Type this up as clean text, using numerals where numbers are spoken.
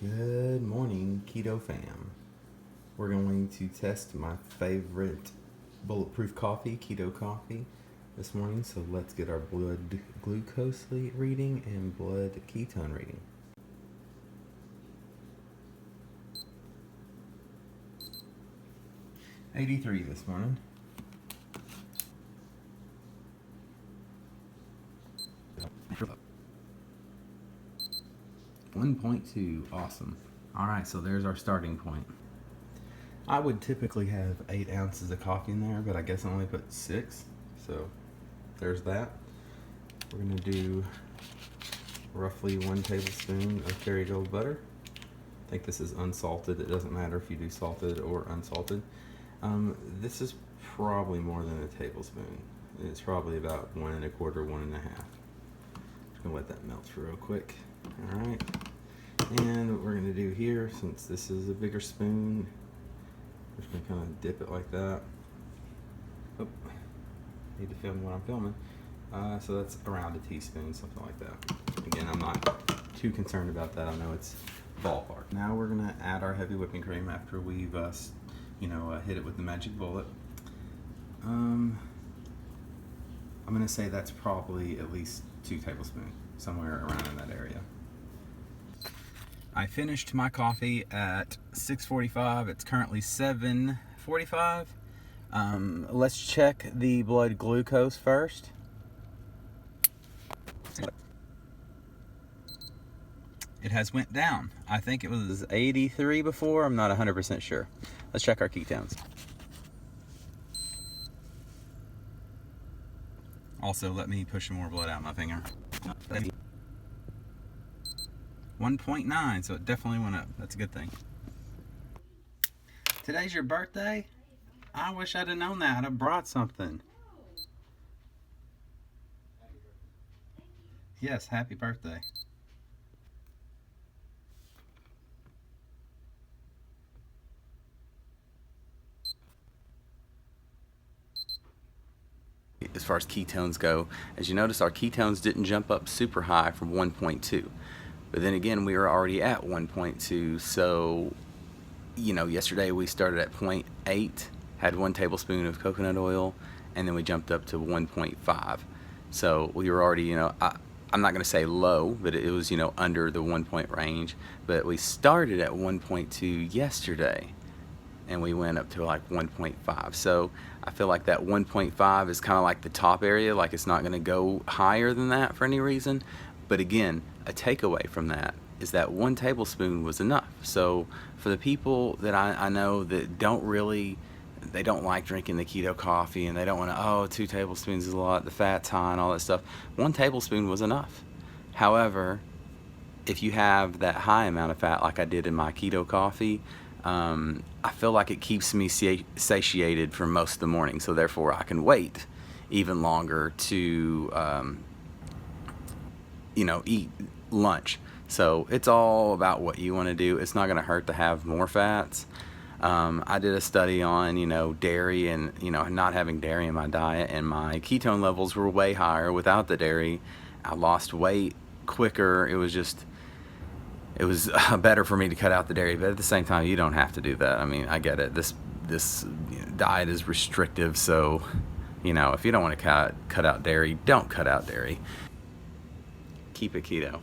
Good morning, Keto fam. We're going to test my favorite bulletproof coffee, Keto Coffee, this morning. So let's get our blood glucose reading and blood ketone reading. $83 this morning. $1.2, awesome. All right, so there's our starting point. I would typically have 8 ounces of coffee in there, but I guess I only put 6. So there's that. We're gonna do roughly 1 tablespoon of Kerrygold butter. I think this is unsalted. It doesn't matter if you do salted or unsalted. This is probably more than a tablespoon. It's probably about 1 1/4, 1 1/2. Just gonna let that melt real quick. All right. And what we're gonna do here, since this is a bigger spoon, we're just gonna kind of dip it like that. Oh, need to film what I'm filming. So that's around a teaspoon, something like that. Again, I'm not too concerned about that. I know it's ballpark. Now we're gonna add our heavy whipping cream after we've, hit it with the magic bullet. I'm gonna say that's probably at least 2 tablespoons, somewhere around in that area. I finished my coffee at 6:45. It's currently 7:45. Let's check the blood glucose first. It has went down. I think it was 83 before. I'm not 100% sure. Let's check our ketones. Also, let me push some more blood out my finger. 1.9, so it definitely went up. That's a good thing. Today's your birthday? I wish I'd have known that. I'd have brought something. Yes, happy birthday. As far as ketones go, as you notice, our ketones didn't jump up super high from 1.2. But then again, we were already at 1.2, so, yesterday we started at 0.8, had 1 tablespoon of coconut oil, and then we jumped up to 1.5. So we were already, I'm not going to say low, but it was, under the 1 point range. But we started at 1.2 yesterday, and we went up to like 1.5. So I feel like that 1.5 is kind of like the top area, like it's not going to go higher than that for any reason. But again, a takeaway from that is that 1 tablespoon was enough. So for the people that I know that they don't like drinking the keto coffee, and they don't want to, 2 tablespoons is a lot, the fat's high and all that stuff, 1 tablespoon was enough. However, if you have that high amount of fat like I did in my keto coffee, I feel like it keeps me satiated for most of the morning, so therefore I can wait even longer to eat lunch. So it's all about what you want to do. It's not going to hurt to have more fats. I did a study on dairy and not having dairy in my diet, and my ketone levels were way higher without the dairy. I lost weight quicker. It was better for me to cut out the dairy, but at the same time, you don't have to do that. I mean, I get it. This diet is restrictive, so if you don't want to cut out dairy, don't cut out dairy. Keep it keto.